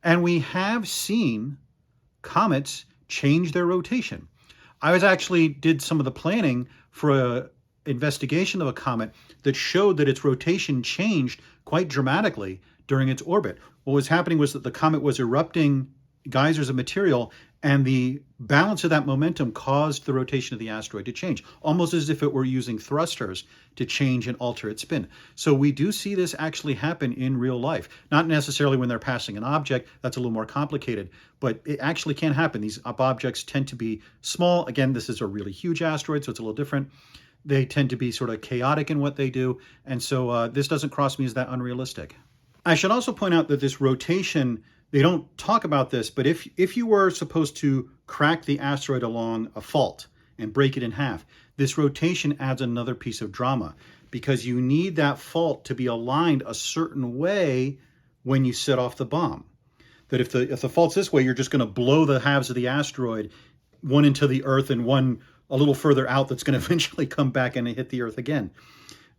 And we have seen comets change their rotation. I did some of the planning for an investigation of a comet that showed that its rotation changed quite dramatically during its orbit. What was happening was that the comet was erupting geysers of material, and the balance of that momentum caused the rotation of the asteroid to change, almost as if it were using thrusters to change and alter its spin. So we do see this actually happen in real life. Not necessarily when they're passing an object, that's a little more complicated, but it actually can happen. These objects tend to be small. Again, this is a really huge asteroid, so it's a little different. They tend to be sort of chaotic in what they do, and so this doesn't cross me as that unrealistic. I should also point out that this rotation, they don't talk about this, but if you were supposed to crack the asteroid along a fault and break it in half, this rotation adds another piece of drama, because you need that fault to be aligned a certain way when you set off the bomb. That if the fault's this way, you're just going to blow the halves of the asteroid, one into the Earth and one a little further out that's going to eventually come back and hit the Earth again.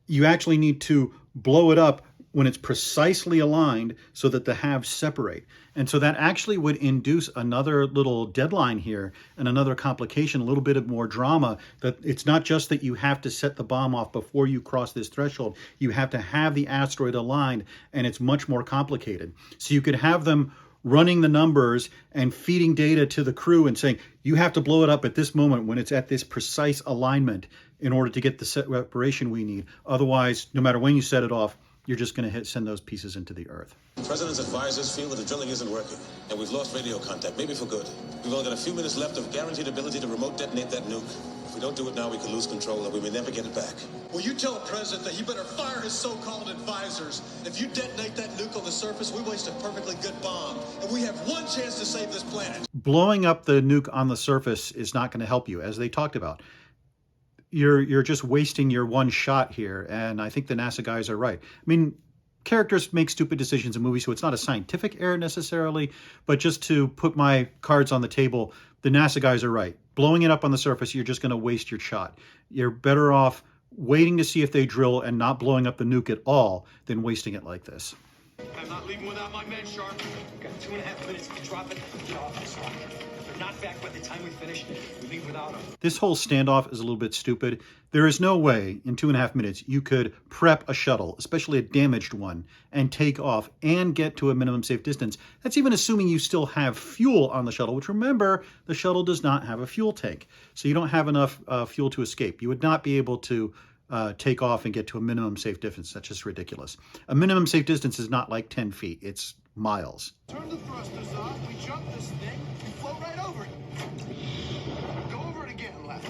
You actually need to blow it up when it's precisely aligned so that the halves separate. And so that actually would induce another little deadline here and another complication, a little bit of more drama, that it's not just that you have to set the bomb off before you cross this threshold. You have to have the asteroid aligned, and it's much more complicated. So you could have them running the numbers and feeding data to the crew and saying, you have to blow it up at this moment when it's at this precise alignment in order to get the separation we need. Otherwise, no matter when you set it off, you're just going to send those pieces into the Earth. The President's advisors feel that the drilling isn't working, and we've lost radio contact, maybe for good. We've only got a few minutes left of guaranteed ability to remote detonate that nuke. If we don't do it now, we could lose control, and we may never get it back. Well, you tell the President that he better fire his so-called advisors. If you detonate that nuke on the surface, we waste a perfectly good bomb, and we have one chance to save this planet. Blowing up the nuke on the surface is not going to help you, as they talked about. You're just wasting your one shot here, and I think the NASA guys are right. I mean, characters make stupid decisions in movies, so it's not a scientific error necessarily, but just to put my cards on the table, the NASA guys are right. Blowing it up on the surface, you're just going to waste your shot. You're better off waiting to see if they drill and not blowing up the nuke at all than wasting it like this. I'm not leaving without my men, Sharp. We've got 2.5 minutes to drop it and get off this rocket. If they're not back by the time we finish, we leave without them. This whole standoff is a little bit stupid. There is no way in 2.5 minutes you could prep a shuttle, especially a damaged one, and take off and get to a minimum safe distance. That's even assuming you still have fuel on the shuttle, which, remember, the shuttle does not have a fuel tank. So you don't have enough fuel to escape. You would not be able to take off and get to a minimum safe distance. That's just ridiculous. A minimum safe distance is not like 10 feet. It's miles. Turn the thrusters off, we jump this thing, we float right over it. Go over it again, left.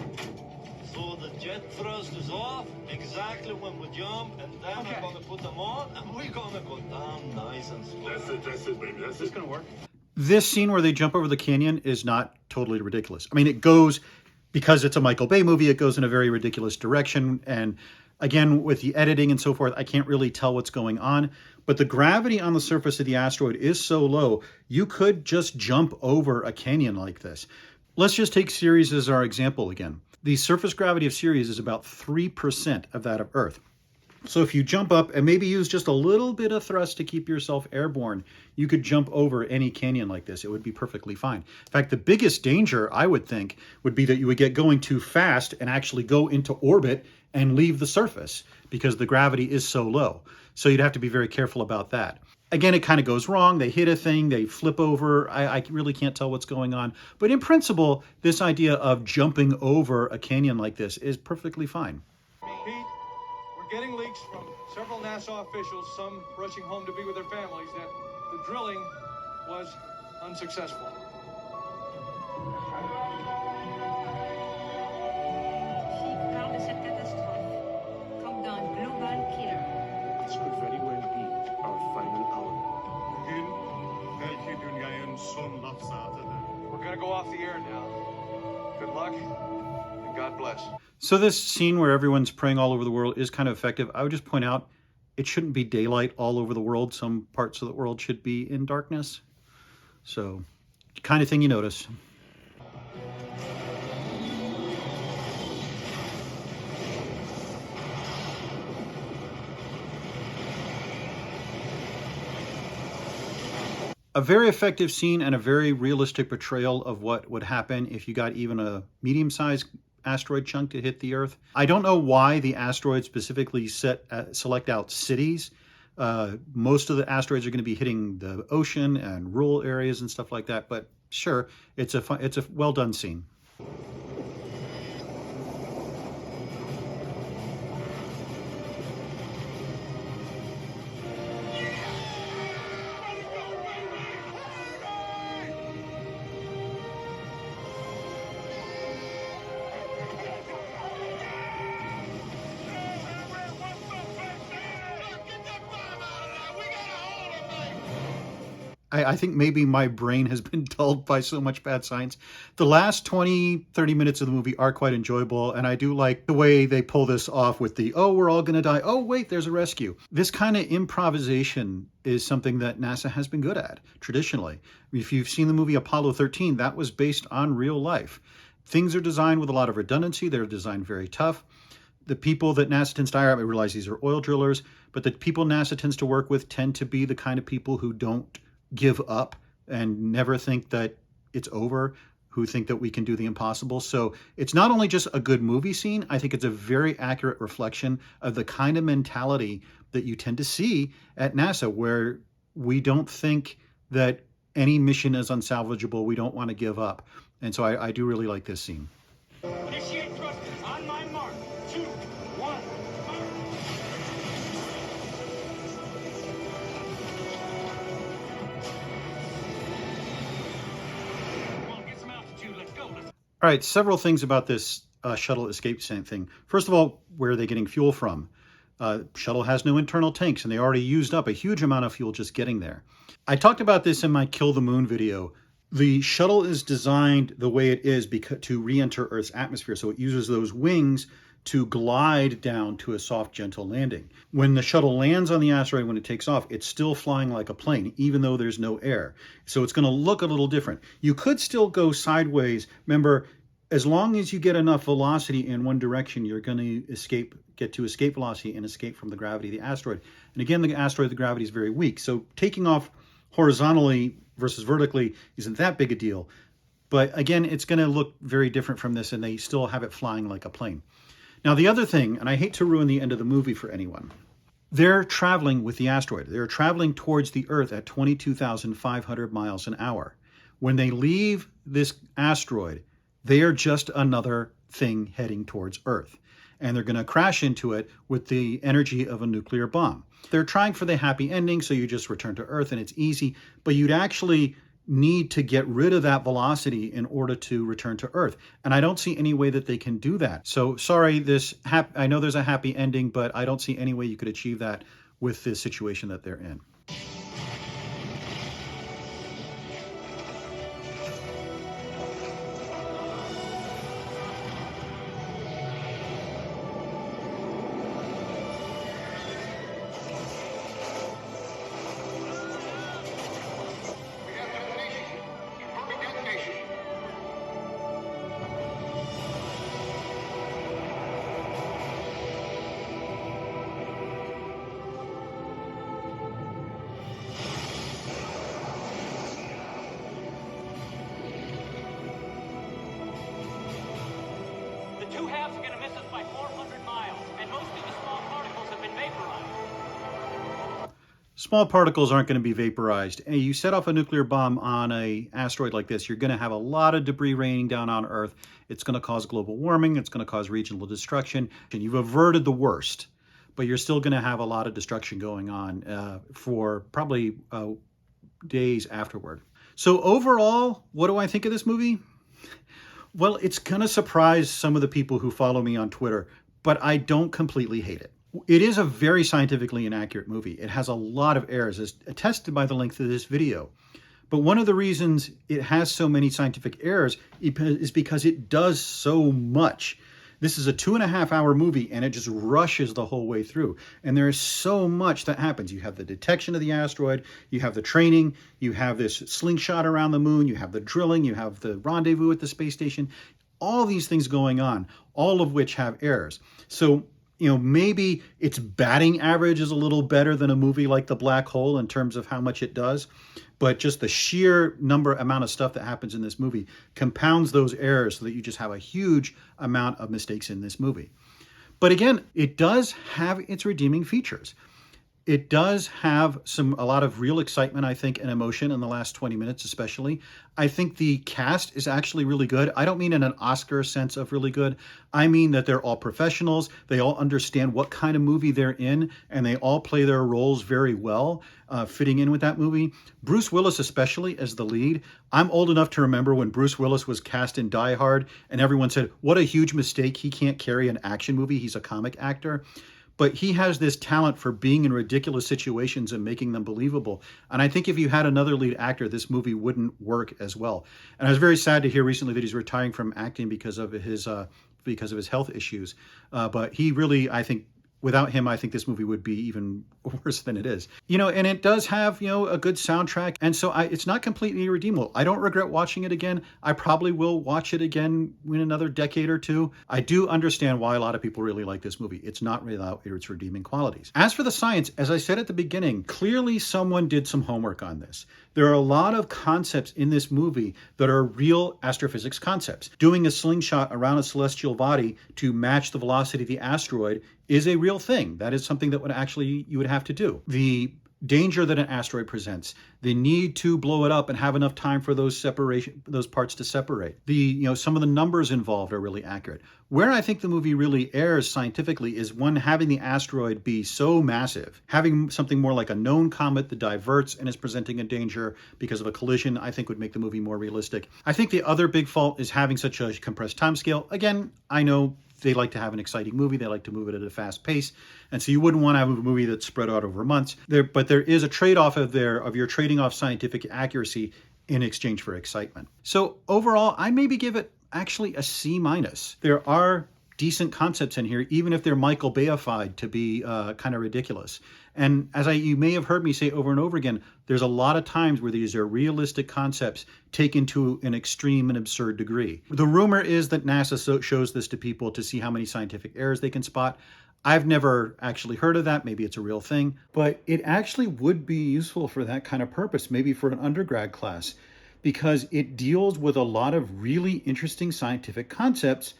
So the jet thrust is off exactly when we jump, and then I'm gonna put them on, and we're gonna go down nice and slow. That's it, baby. That's gonna work. This scene where they jump over the canyon is not totally ridiculous. I mean, it goes, because it's a Michael Bay movie, it goes in a very ridiculous direction. And again, with the editing and so forth, I can't really tell what's going on. But the gravity on the surface of the asteroid is so low, you could just jump over a canyon like this. Let's just take Ceres as our example again. The surface gravity of Ceres is about 3% of that of Earth. So if you jump up and maybe use just a little bit of thrust to keep yourself airborne, you could jump over any canyon like this. It would be perfectly fine. In fact, the biggest danger, I would think, would be that you would get going too fast and actually go into orbit and leave the surface because the gravity is so low. So you'd have to be very careful about that. Again, it kind of goes wrong. They hit a thing, they flip over. I really can't tell what's going on. But in principle, this idea of jumping over a canyon like this is perfectly fine. Pete, we're getting leaks from several NASA officials, some rushing home to be with their families, that the drilling was unsuccessful. Parle de cette catastrophe comme d'un global killer. This could very well be our final hour. We're gonna go off the air now. Good luck, and God bless. So this scene where everyone's praying all over the world is kind of effective. I would just point out, it shouldn't be daylight all over the world. Some parts of the world should be in darkness. So, kind of thing you notice. A very effective scene and a very realistic portrayal of what would happen if you got even a medium-sized asteroid chunk to hit the Earth. I don't know why the asteroids specifically select out cities. Most of the asteroids are going to be hitting the ocean and rural areas and stuff like that. But sure, it's a well-done scene. I think maybe my brain has been dulled by so much bad science. The last 20, 30 minutes of the movie are quite enjoyable, and I do like the way they pull this off with the, oh, we're all going to die. Oh, wait, there's a rescue. This kind of improvisation is something that NASA has been good at, traditionally. If you've seen the movie Apollo 13, that was based on real life. Things are designed with a lot of redundancy. They're designed very tough. The people that NASA tends to hire, I realize these are oil drillers, but the people NASA tends to work with tend to be the kind of people who don't give up and never think that it's over, who think that we can do the impossible. So it's not only just a good movie scene, I think it's a very accurate reflection of the kind of mentality that you tend to see at NASA, where we don't think that any mission is unsalvageable. We don't want to give up. And so I do really like this scene. Initiate thrusters on my mark. 2, 1, All right, several things about this shuttle escape thing. First of all, where are they getting fuel from? Shuttle has no internal tanks, and they already used up a huge amount of fuel just getting there. I talked about this in my Kill the Moon video. The shuttle is designed the way it is to re-enter Earth's atmosphere, so it uses those wings to glide down to a soft, gentle landing. When the shuttle lands on the asteroid, when it takes off, it's still flying like a plane, even though there's no air. So it's going to look a little different. You could still go sideways. Remember, as long as you get enough velocity in one direction, you're going to get to escape velocity and escape from the gravity of the asteroid. And again, the gravity is very weak. So taking off horizontally versus vertically isn't that big a deal. But again, it's going to look very different from this, and they still have it flying like a plane. Now, the other thing, and I hate to ruin the end of the movie for anyone, they're traveling with the asteroid. They're traveling towards the Earth at 22,500 miles an hour. When they leave this asteroid, they are just another thing heading towards Earth. And they're going to crash into it with the energy of a nuclear bomb. They're trying for the happy ending, so you just return to Earth and it's easy. But you'd actually need to get rid of that velocity in order to return to Earth. And I don't see any way that they can do that. So sorry, I know there's a happy ending, but I don't see any way you could achieve that with the situation that they're in. The two halves are going to miss us by 400 miles, and most of the small particles have been vaporized. Small particles aren't going to be vaporized. And you set off a nuclear bomb on an asteroid like this, you're going to have a lot of debris raining down on Earth. It's going to cause global warming. It's going to cause regional destruction. And you've averted the worst, but you're still going to have a lot of destruction going on for probably days afterward. So overall, what do I think of this movie? Well, it's going to surprise some of the people who follow me on Twitter, but I don't completely hate it. It is a very scientifically inaccurate movie. It has a lot of errors, as attested by the length of this video. But one of the reasons it has so many scientific errors is because it does so much. This is a 2.5-hour movie, and it just rushes the whole way through. And there is so much that happens. You have the detection of the asteroid, you have the training, you have this slingshot around the moon, you have the drilling, you have the rendezvous at the space station. All these things going on, all of which have errors. So, maybe its batting average is a little better than a movie like The Black Hole in terms of how much it does. But just the sheer amount of stuff that happens in this movie compounds those errors so that you just have a huge amount of mistakes in this movie. But again, it does have its redeeming features. It does have a lot of real excitement, I think, and emotion in the last 20 minutes especially. I think the cast is actually really good. I don't mean in an Oscar sense of really good. I mean that they're all professionals. They all understand what kind of movie they're in, and they all play their roles very well, fitting in with that movie. Bruce Willis especially as the lead. I'm old enough to remember when Bruce Willis was cast in Die Hard, and everyone said, what a huge mistake. He can't carry an action movie. He's a comic actor. But he has this talent for being in ridiculous situations and making them believable. And I think if you had another lead actor, this movie wouldn't work as well. And I was very sad to hear recently that he's retiring from acting because of his health issues. But he really, I think, without him, I think this movie would be even worse than it is. And it does have, a good soundtrack. And so it's not completely irredeemable. I don't regret watching it again. I probably will watch it again in another decade or two. I do understand why a lot of people really like this movie. It's not without its redeeming qualities. As for the science, as I said at the beginning, clearly someone did some homework on this. There are a lot of concepts in this movie that are real astrophysics concepts. Doing a slingshot around a celestial body to match the velocity of the asteroid is a real thing. That is something that you would have to do. The danger that an asteroid presents, the need to blow it up and have enough time for those parts to separate. Some of the numbers involved are really accurate. Where I think the movie really errs scientifically is having the asteroid be so massive, having something more like a known comet that diverts and is presenting a danger because of a collision, I think would make the movie more realistic. I think the other big fault is having such a compressed timescale. Again, I know they like to have an exciting movie. They like to move it at a fast pace. And so you wouldn't want to have a movie that's spread out over months. But there is a trade-off of you're trading off scientific accuracy in exchange for excitement. So overall, I maybe give it actually a C-. There are decent concepts in here, even if they're Michael Bayified to be kind of ridiculous. And as you may have heard me say over and over again, there's a lot of times where these are realistic concepts taken to an extreme and absurd degree. The rumor is that NASA shows this to people to see how many scientific errors they can spot. I've never actually heard of that. Maybe it's a real thing, but it actually would be useful for that kind of purpose, maybe for an undergrad class, because it deals with a lot of really interesting scientific concepts,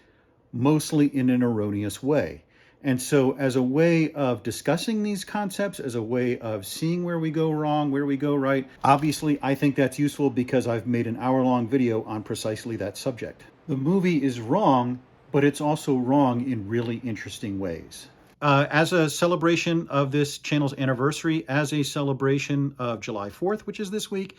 mostly in an erroneous way. And so as a way of discussing these concepts, as a way of seeing where we go wrong, where we go right, obviously I think that's useful because I've made an hour-long video on precisely that subject. The movie is wrong, but it's also wrong in really interesting ways. As a celebration of this channel's anniversary, as a celebration of July 4th, which is this week,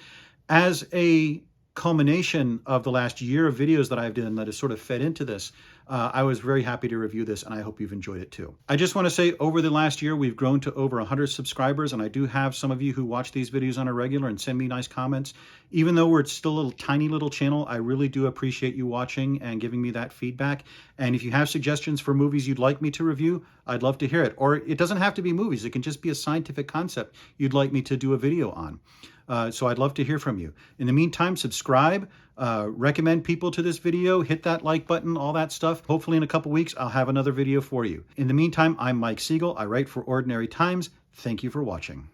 as a culmination of the last year of videos that I've done that has sort of fed into this, I was very happy to review this, and I hope you've enjoyed it too. I just want to say over the last year, we've grown to over 100 subscribers, and I do have some of you who watch these videos on a regular and send me nice comments. Even though we're still a tiny little channel, I really do appreciate you watching and giving me that feedback. And if you have suggestions for movies you'd like me to review, I'd love to hear it. Or it doesn't have to be movies. It can just be a scientific concept you'd like me to do a video on. So I'd love to hear from you. In the meantime, subscribe, recommend people to this video, hit that like button, all that stuff. Hopefully in a couple weeks, I'll have another video for you. In the meantime, I'm Mike Siegel. I write for Ordinary Times. Thank you for watching.